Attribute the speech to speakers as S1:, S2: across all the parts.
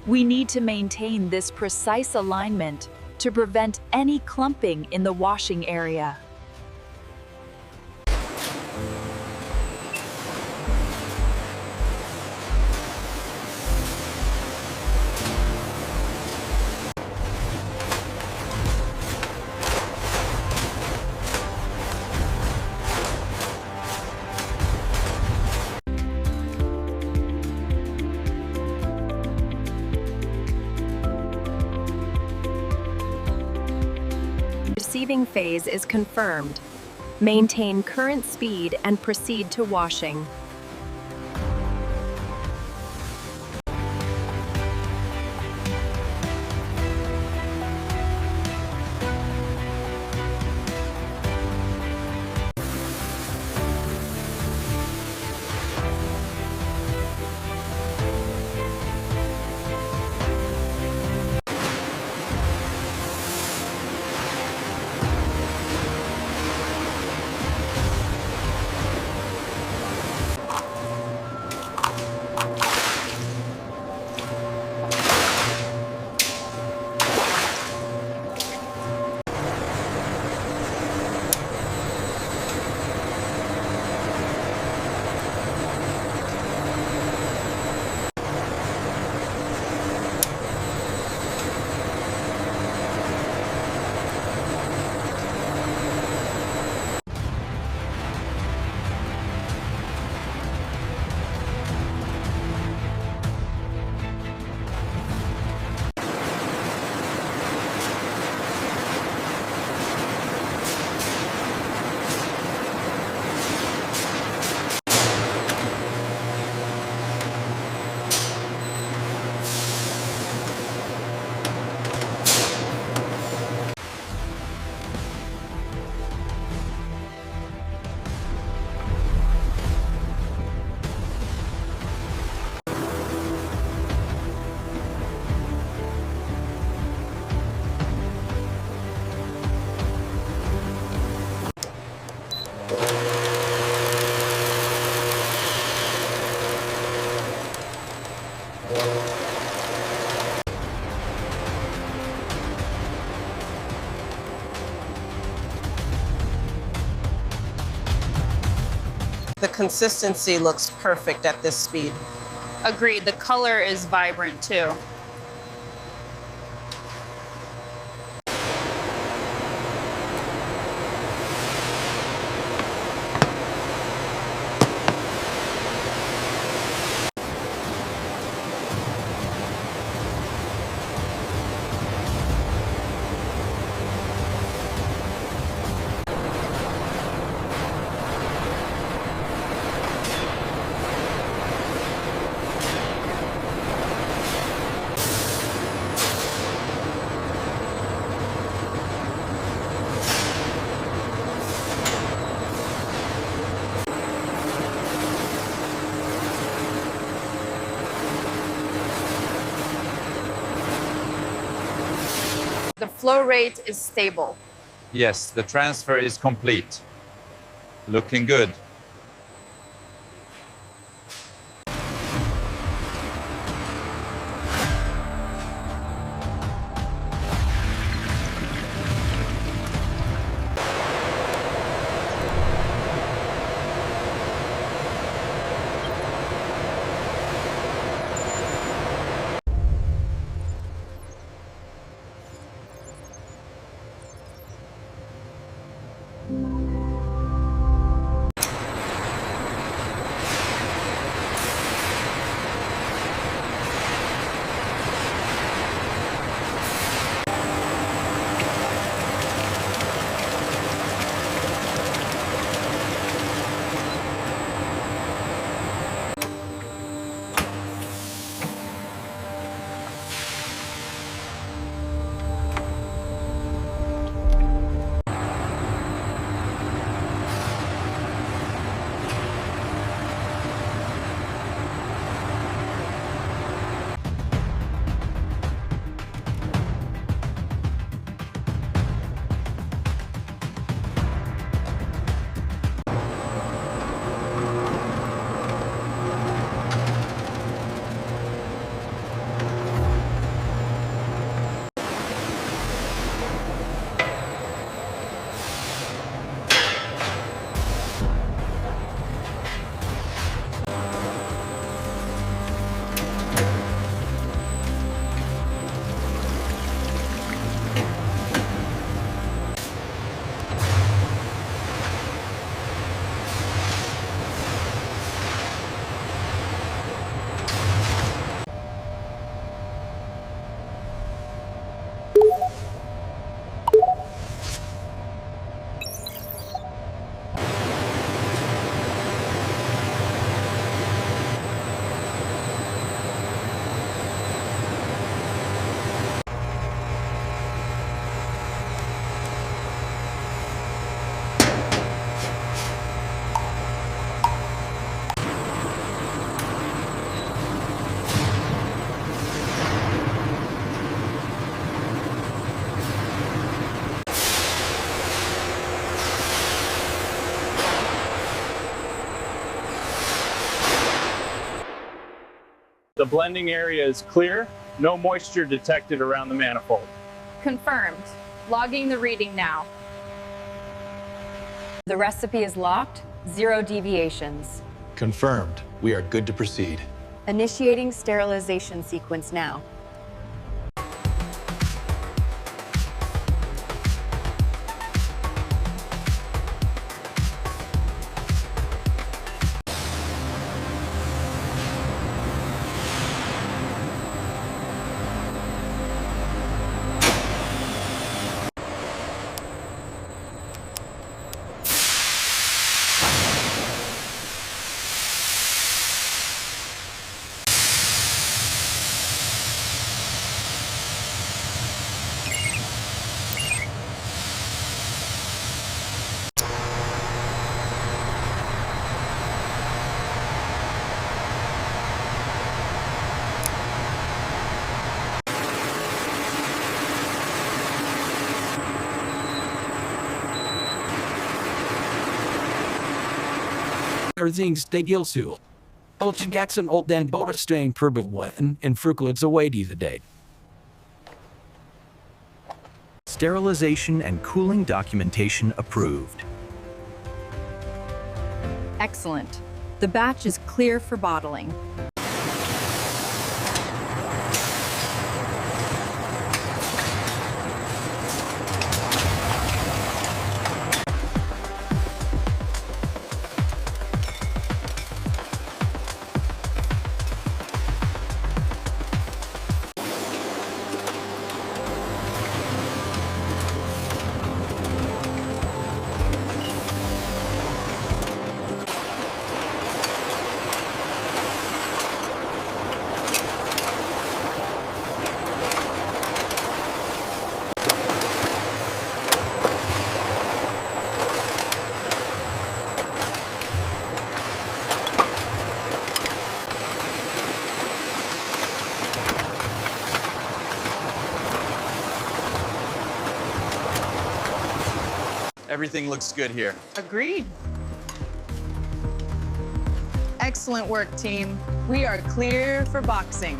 S1: We need to maintain this precise alignment to prevent any clumping in the washing area.
S2: Receiving phase is confirmed. Maintain current speed and proceed to washing.
S3: The consistency looks perfect at this speed.
S4: Agreed, the color is vibrant too. The flow rate is stable.
S5: Yes, the transfer is complete. Looking good.
S6: The blending area is clear, no moisture detected around the manifold.
S4: Confirmed. Logging the reading now.
S7: The recipe is locked, 0 deviations.
S8: Confirmed. We are good to proceed.
S7: Initiating sterilization sequence now.
S9: Everything's still seal. Als je Jackson op den bodensteen probeert en frugalets away the day.
S10: Sterilization and cooling documentation approved.
S2: Excellent. The batch is clear for bottling.
S8: Everything looks good here.
S3: Agreed. Excellent work, team. We are clear for boxing.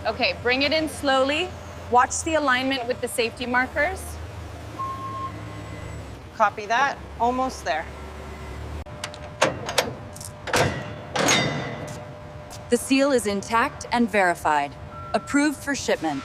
S4: Okay, bring it in slowly. Watch the alignment with the safety markers.
S3: Copy that. Almost there.
S1: The seal is intact and verified. Approved for shipment.